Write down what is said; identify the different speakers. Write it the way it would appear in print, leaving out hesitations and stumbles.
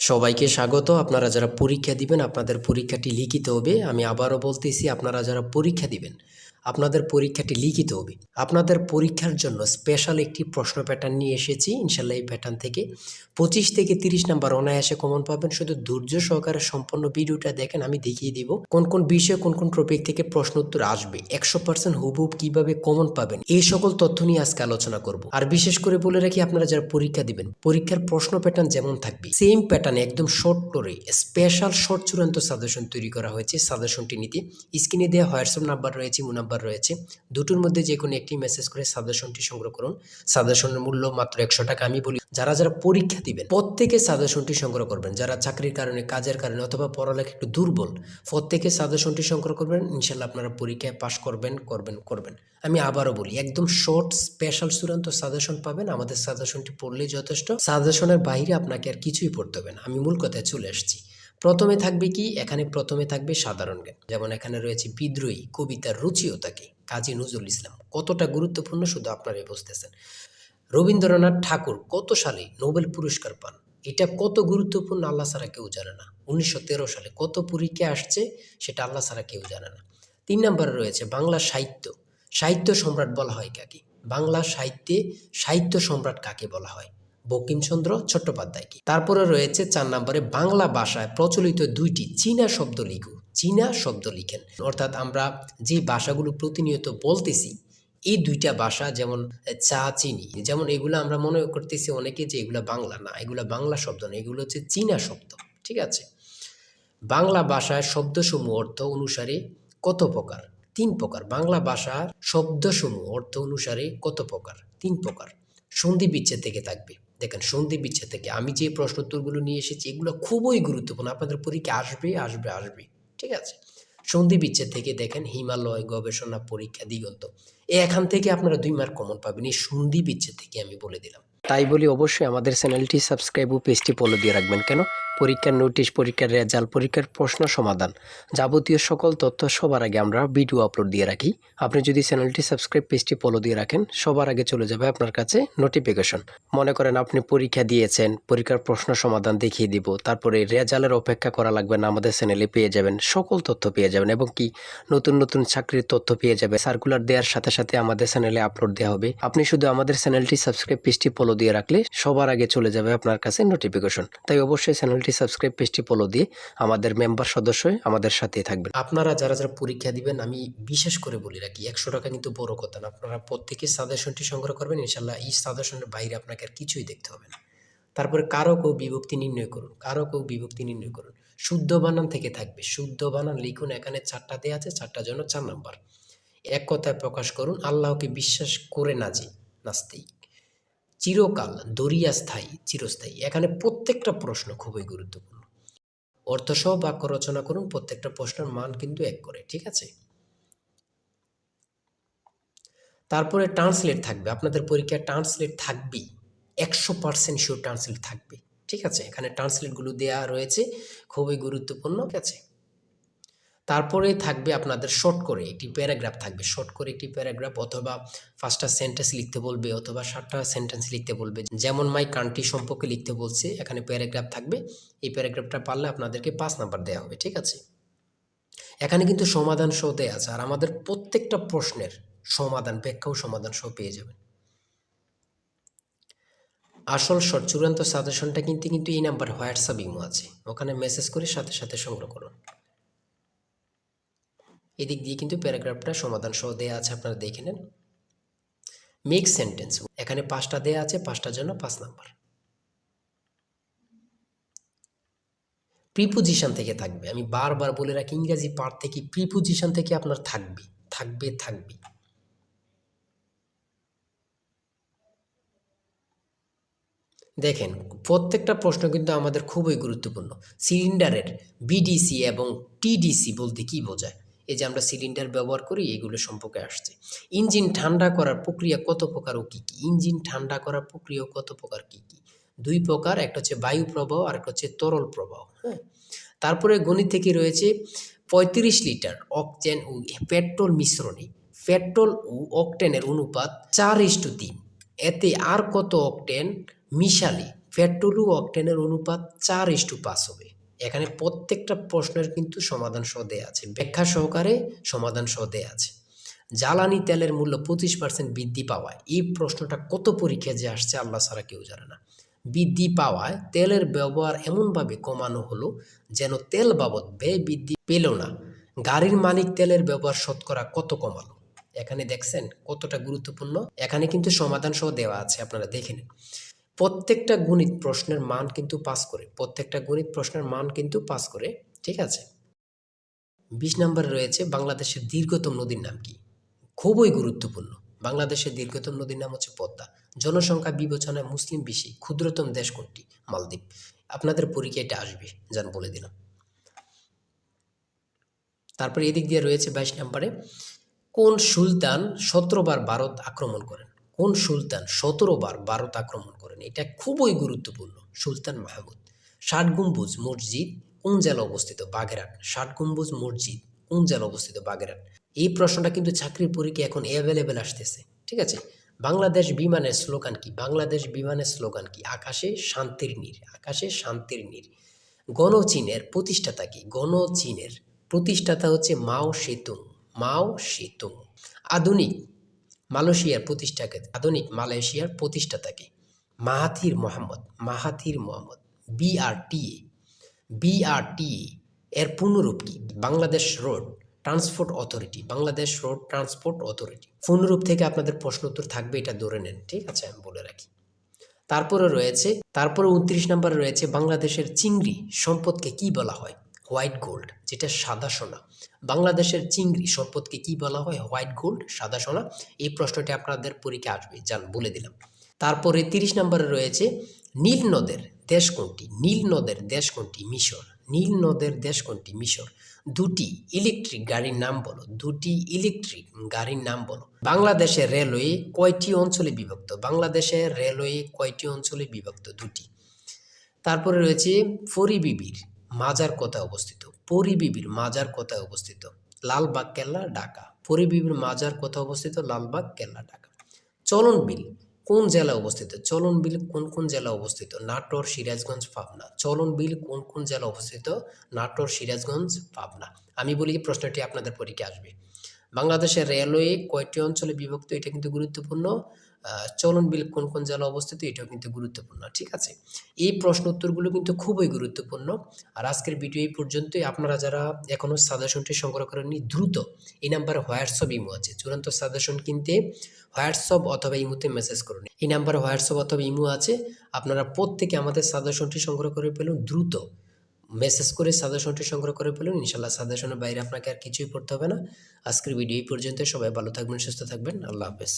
Speaker 1: সবাইকে স্বাগত। আপনারা যারা পরীক্ষা দিবেন আপনাদের পরীক্ষাটি লিখিত হবে। আমি আবারও বলতেছি, আপনারা যারা পরীক্ষা দিবেন আপনাদের পরীক্ষাটি লিখিত হবে। আপনাদের পরীক্ষার জন্য স্পেশাল একটি প্রশ্ন প্যাটার্ন নিয়ে এসেছি। ইনশাল্লাহ এই প্যাটার্ন থেকে 25 থেকে 30 নাম্বার অনায়াসে কমন পাবেন। শুধু ধৈর্য সহকারে সম্পূর্ণ ভিডিওটা দেখেন, আমি দেখিয়ে দিব কোন কোন বিষয়ে কোন কোন টপিক থেকে প্রশ্ন উত্তর আসবে, 100% হুবহুব কিভাবে কমন পাবেন, এই সকল তথ্য নিয়ে আজকে আলোচনা করব। আর বিশেষ করে বলে রাখি, আপনারা যারা পরীক্ষা দিবেন পরীক্ষার প্রশ্ন প্যাটার্ন যেমন থাকবে সেম প্যাটার্নে একদম শর্ট করে স্পেশাল শর্ট চূড়ান্ত সাজেশন তৈরি করা হয়েছে। সাজেশনটি নিতে স্ক্রিনে দেওয়া হোয়াটসঅ্যাপ নাম্বার রয়েছে, ইমো নাম্বার রয়েছে, দুটোর মধ্যে যে কোনো একটি মেসেজ করে সাজেশনটি সংগ্রহ করুন। সাজেশনের মূল্য মাত্র 100 টাকা। আমি বলি যারা যারা পরীক্ষা দিবেন প্রত্যেকে সাজেশনটি সংগ্রহ করবেন। যারা চাকরির কারণে, কাজের কারণে অথবা পড়ালেখা একটু দুর্বল, প্রত্যেকে সাজেশনটি সংগ্রহ করবেন। ইনশাল্লাহ আপনারা পরীক্ষায় পাশ করবেন। আমি আবারও বলি, একদম শর্ট স্পেশাল চূড়ান্ত সাজেশন পাবেন। আমাদের সাজেশনটি পড়লেই যথেষ্ট। সাজেশনের বাইরে আপনাকে আর কিছুই পড়তে হবে না। আমি মূল কথায় চলে আসছি। প্রথমে থাকবে কি, এখানে প্রথমে থাকবে সাধারণ জ্ঞান। যেমন এখানে রয়েছে বিদ্রোহী কবিতার রুচিওতাকে, কাজী নজরুল ইসলাম। কতটা গুরুত্বপূর্ণ শুধু আপনারাই বুঝতেছেন। রবীন্দ্রনাথ ঠাকুর কত সালে নোবেল পুরস্কার পান, এটা কত গুরুত্বপূর্ণ আল্লাহ ছাড়া কেউ জানে না। 1913 সালে কত পরীক্ষা আসছে সেটা আল্লাহ ছাড়া কেউ জানে না। 3 নম্বরে রয়েছে বাংলা সাহিত্য। সাহিত্য সম্রাট বলা হয় কাকে? বাংলা সাহিত্যে সাহিত্য সম্রাট কাকে বলা হয়? বঙ্কিমচন্দ্র চট্টোপাধ্যায়কে। তারপরে রয়েছে 4 নম্বরে বাংলা ভাষায় প্রচলিত 2টি চীনা শব্দ লিখো। চীনা শব্দ লিখেন, অর্থাৎ আমরা যে ভাষাগুলো প্রতিনিয়ত বলতেছি এই 2টা ভাষা, যেমন চা, চিনি, যেমন এগুলো আমরা মনে করতেছি অনেকে যে এগুলো বাংলা, না, এগুলো বাংলা শব্দ না, এগুলো হচ্ছে চীনা শব্দ। ঠিক আছে। বাংলা ভাষার শব্দসমূহ অর্থ অনুসারে কত প্রকার? 3 প্রকার। বাংলা ভাষার শব্দসমূহ অর্থ অনুসারে কত প্রকার? 3 প্রকার। সন্ধি বিচ্ছেদ থেকে থাকবে। দেখেন, সন্ধি বিচ্ছেদ থেকে আমি যে প্রশ্ন উত্তরগুলো নিয়ে এসেছি এগুলো খুবই গুরুত্বপূর্ণ, আপনাদের পরীক্ষা আসবে। ঠিক আছে। সন্ধি বিচ্ছেদ থেকে দেখেন হিমালয়, গবেষণা, পরীক্ষা, দিগন্ত, এখান থেকে আপনারা 2 মার্ক কমন পাবেন। এই সন্ধি বিচ্ছেদ থেকে আমি বলে দিলাম। তাই বলি অবশ্যই আমাদের চ্যানেলটি সাবস্ক্রাইব ও পেজটি ফলো দিয়ে রাখবেন। কেন? পরীক্ষার নোটিশ, পরীক্ষার রেজাল্ট, পরীক্ষার প্রশ্ন সমাধান, যাবতীয় সকল তথ্য সবার আগে আমরা ভিডিও আপলোড দিয়ে রাখি। আপনি যদি চ্যানেলটি সাবস্ক্রাইব, পেজটি ফলো দিয়ে রাখেন, সবার আগে চলে যাবে আপনার কাছে নোটিফিকেশন। মনে করেন আপনি পরীক্ষা দিয়েছেন, পরীক্ষার প্রশ্ন সমাধান দেখিয়ে দিব, তারপরে রেজাল্টের অপেক্ষা করা লাগবে না, আমাদের চ্যানেলে পেয়ে যাবেন, সকল তথ্য পেয়ে যাবেন, এবং কি নতুন নতুন চাকরির তথ্য পেয়ে যাবে। সার্কুলার দেওয়ার সাথে সাথে আমাদের চ্যানেলে আপলোড দেওয়া হবে। আপনি শুধু আমাদের চ্যানেলটি সাবস্ক্রাইব, পেজটি ফলো দিয়ে রাখলে সবার আগে চলে যাবে আপনার কাছে নোটিফিকেশন। তাই অবশ্যই চ্যানেলটি সাবস্ক্রাইব, পেজটি ফলো দিয়ে আমাদের মেম্বার সদস্য হয়ে আমাদের সাথেই থাকবেন। আপনারা যারা যারা পরীক্ষা দিবেন, আমি বিশেষ করে বলে রাখি, 100 টাকা কিন্তু বড় কথা না। আপনারা প্রত্যেকে সাজেশনটি সংগ্রহ করবেন। ইনশাল্লাহ এই সাজেশনের বাইরে আপনাকে আর কিছুই দেখতে হবে না। তারপরে কারক ও বিভক্তি নির্ণয় করুন। শুদ্ধ বানান থেকে থাকবে। শুদ্ধ বানান লিখুন। এখানে 4টা দেয়া আছে, 4টার জন্য 4 নাম্বার। এক কথায় প্রকাশ করুন, আল্লাহকে বিশ্বাস করে না যে নাস্তিক। চিরকাল, দরিয়া স্থায়ী, চিরস্থায়ী। এখানে প্রত্যেকটা প্রশ্ন খুবই গুরুত্বপূর্ণ। অর্থসহ বাক্য রচনা করুন। প্রত্যেকটা প্রশ্নের মান কিন্তু 1 করে। ঠিক আছে। তারপরে ট্রান্সলেট থাকবে। আপনাদের পরীক্ষায় ট্রান্সলেট থাকবেই, 100% শিওর ট্রান্সলেট থাকবে। ঠিক আছে। এখানে ট্রান্সলেটগুলো দেয়া রয়েছে, খুবই গুরুত্বপূর্ণ। ঠিক আছে। তারপরে থাকবে আপনাদের শর্ট করে একটি প্যারাগ্রাফ থাকবে। শর্ট করে একটি প্যারাগ্রাফ, অথবা 5টা সেন্টেন্স লিখতে বলবে, অথবা 7টা সেন্টেন্স লিখতে বলবে। যেমন মাই কান্ট্রি সম্পর্কে লিখতে বলছে, এখানে প্যারাগ্রাফ থাকবে। এই প্যারাগ্রাফটা পারলে আপনাদেরকে 5 নাম্বার দেওয়া হবে। ঠিক আছে। এখানে কিন্তু সমাধান সহ দেয়া আছে, আর আমাদের প্রত্যেকটা প্রশ্নের সমাধান, ব্যাখ্যা ও সমাধান সহ পেয়ে যাবেন। আসল চূড়ান্ত সাজেশনটা কিন্তু এই নাম্বার হোয়াটসঅ্যাপ, ইমো আছে, ওখানে মেসেজ করে সাথে সাথে সংগ্রহ করুন। এদিক দিয়ে কিন্তু প্যারাগ্রাফটা সমাধান সহ দেয়া আছে, আপনারা দেখে নেন। মেক সেন্টেন্স, এখানে 5টা দেয়া আছে, 5টার জন্য 5 নাম্বার। প্রিপোজিশন থেকে থাকবে। আমি বারবার বলে রাখি, ইংরেজি পার্ট থেকে প্রিপোজিশন থেকে আপনার থাকবে। দেখেন, প্রত্যেকটা প্রশ্ন কিন্তু আমাদের খুবই গুরুত্বপূর্ণ। সিলিন্ডারের বিডিসি এবং টিডিসি বলতে কি বোঝায়? এই যে আমরা সিলিন্ডার ব্যবহার করি, এগুলো সম্পর্কে আসছে। ইঞ্জিন ঠান্ডা করার প্রক্রিয়া কত প্রকার ও কী কী? ইঞ্জিন ঠান্ডা করার প্রক্রিয়া কত প্রকার, কী কী? 2 প্রকার, একটা হচ্ছে বায়ু প্রবাহ আর একটা হচ্ছে তরল প্রবাহ। হ্যাঁ। তারপরে গণিত থেকে রয়েছে 35 লিটার অকটেন ও পেট্রোল মিশ্রণে পেট্রোল ও অকটেনের অনুপাত 4:3। এতে আর কত অকটেন মিশালে পেট্রোল ও অকটেনের অনুপাত 4:5 হবে। এখানে প্রত্যেকটা প্রশ্নের কিন্তু সমাধান সহ দেয়া আছে, ব্যাখ্যা সহকারে সমাধান সহ দেয়া আছে। জ্বালানি তেলের মূল্য 25% বৃদ্ধি পাওয়ায়, এই প্রশ্নটা কত পরীক্ষায় যে আসছে আল্লাহ ছাড়া কেউ জানে না। বৃদ্ধি পাওয়ায় তেলের ব্যবহার এমনভাবে কমানো হলো যেন তেল বাবদ ব্যয় বৃদ্ধি পেল না। গাড়ির মালিক তেলের ব্যবহার শতকরা কত কমালো? এখানে দেখছেন কতটা গুরুত্বপূর্ণ। এখানে কিন্তু সমাধান সহ দেওয়া আছে, আপনারা দেখে নিন। প্রত্যেকটা গণিত প্রশ্নের মান কিন্তু পাস করে, প্রত্যেকটা গণিত প্রশ্নের মান কিন্তু পাস করে, ঠিক আছে। 20 নম্বরে রয়েছে বাংলাদেশের দীর্ঘতম নদীর নাম কি? খুবই গুরুত্বপূর্ণ। বাংলাদেশের দীর্ঘতম নদীর নাম হচ্ছে পদ্মা। জনসংখ্যা বিবেচনায় মুসলিম বেশি, ক্ষুদ্রতম দেশ কোনটি? মালদ্বীপ। আপনাদের পরীক্ষায় এটা আসবে, যান বলে দিলাম। তারপরে এদিক দিয়ে রয়েছে 22 নম্বরে, কোন সুলতান 17 বার ভারত আক্রমণ করেন? কোন সুলতান 17 বার ভারত আক্রমণ করেন? এটা খুবই গুরুত্বপূর্ণ। সুলতান মাহমুদ। 60 গম্বুজ মসজিদ কোন জেলা অবস্থিত? বাগেরহাট। 60 গম্বুজ মসজিদ কোন জেলা অবস্থিত? বাগেরহাট। এই প্রশ্নটা কিন্তু চাকরির পরীক্ষা এখন অ্যাভেলেবেল আসতেছে, ঠিক আছে। বাংলাদেশ বিমানের স্লোগান কি? বাংলাদেশ বিমানের স্লোগান কি? আকাশে শান্তির নীড়, আকাশে শান্তির নীড়। গণচীনের প্রতিষ্ঠাতা কি? গণচীনের প্রতিষ্ঠাতা হচ্ছে মাও সেতুং, মাও সেতুং। আধুনিক মালয়েশিয়ার প্রতিষ্ঠাতা, আধুনিক মালয়েশিয়ার প্রতিষ্ঠাতাকে? Mahathir Mohamad, Mahathir Mohamad. BRTA, BRTA এর পূর্ণরূপ কি? Bangladesh road transport authority, Bangladesh road transport authority. পূর্ণরূপ থেকে আপনাদের প্রশ্ন উত্তর থাকবে, এটা ধরে নেন, ঠিক আছে, আমি বলে রাখি। তারপরে 29 নম্বরে রয়েছে বাংলাদেশের চিংড়ি সম্পদকে কি বলা হয়? হোয়াইট গোল্ড, যেটা সাদা সোনা। বাংলাদেশের চিংড়ি সম্পদকে কি বলা হয়? হোয়াইট গোল্ড, সাদা সোনা। এই প্রশ্নটি আপনাদের পরীক্ষা আসবে, যান বলে দিলাম। তারপরে 30 নম্বরে রয়েছে নীল নদের দেশ কোনটি? নীল নদের দেশ কোনটি? মিশর। নীল নদের দেশ কোনটি? মিশর। দুটি ইলেকট্রিক গাড়ির নাম বলো, দুটি ইলেকট্রিক গাড়ির নাম বলো। বাংলাদেশের রেলওয়ে কয়টি অঞ্চলে বিভক্ত? বাংলাদেশের রেলওয়ে কয়টি অঞ্চলে বিভক্ত? দুটি। তারপরে রয়েছে পরিবিবির মাজার কোথায় অবস্থিত? পরিবিবির মাজার কোথায় অবস্থিত? লালবাগ কেল্লা, ঢাকা। পরিবিবির মাজার কোথায় অবস্থিত? লালবাগ কেল্লা, ঢাকা। চলন বিল কোন জেলায় অবস্থিত? চলন বিল কোন কোন জেলা অবস্থিত? নাটোর, সিরাজগঞ্জ, পাবনা। চলন বিল কোন কোন জেলা অবস্থিত? নাটোর, সিরাজগঞ্জ, পাবনা। আমি বলি প্রশ্নটি আপনাদের পরীক্ষা আসবে। বাংলাদেশের রেলওয়ে কয়টি অঞ্চলে বিভক্ত? এটা কিন্তু গুরুত্বপূর্ণ। চলন বিল কোন কোন জেলা অবস্থিত? এটাও কিন্তু গুরুত্বপূর্ণ, ঠিক আছে। এই প্রশ্ন উত্তরগুলো কিন্তু খুবই গুরুত্বপূর্ণ। আর আজকের ভিডিও এই পর্যন্তই। আপনারা যারা এখনও সাজেশনটি সংগ্রহ করেননি, দ্রুত এই নাম্বারে হোয়াটসঅ্যাপ ইমো আছে, চূড়ান্ত সাজেশন কিনতে হোয়াটসঅ্যাপ অথবা ইমোতে মেসেজ করুন। এই নাম্বারে হোয়াটসঅ্যাপ অথবা ইমো আছে। আপনারা প্রত্যেকে আমাদের সাজেশনটি সংগ্রহ করে ফেলুন, দ্রুত মেসেজ করে সাজেশনটি সংগ্রহ করে ফেলুন। ইনশাল্লাহ সাজেশনের বাইরে আপনাকে আর কিছুই পড়তে হবে না। আজকের ভিডিও এই পর্যন্ত। সবাই ভালো থাকবেন, সুস্থ থাকবেন। আল্লাহ হাফেজ।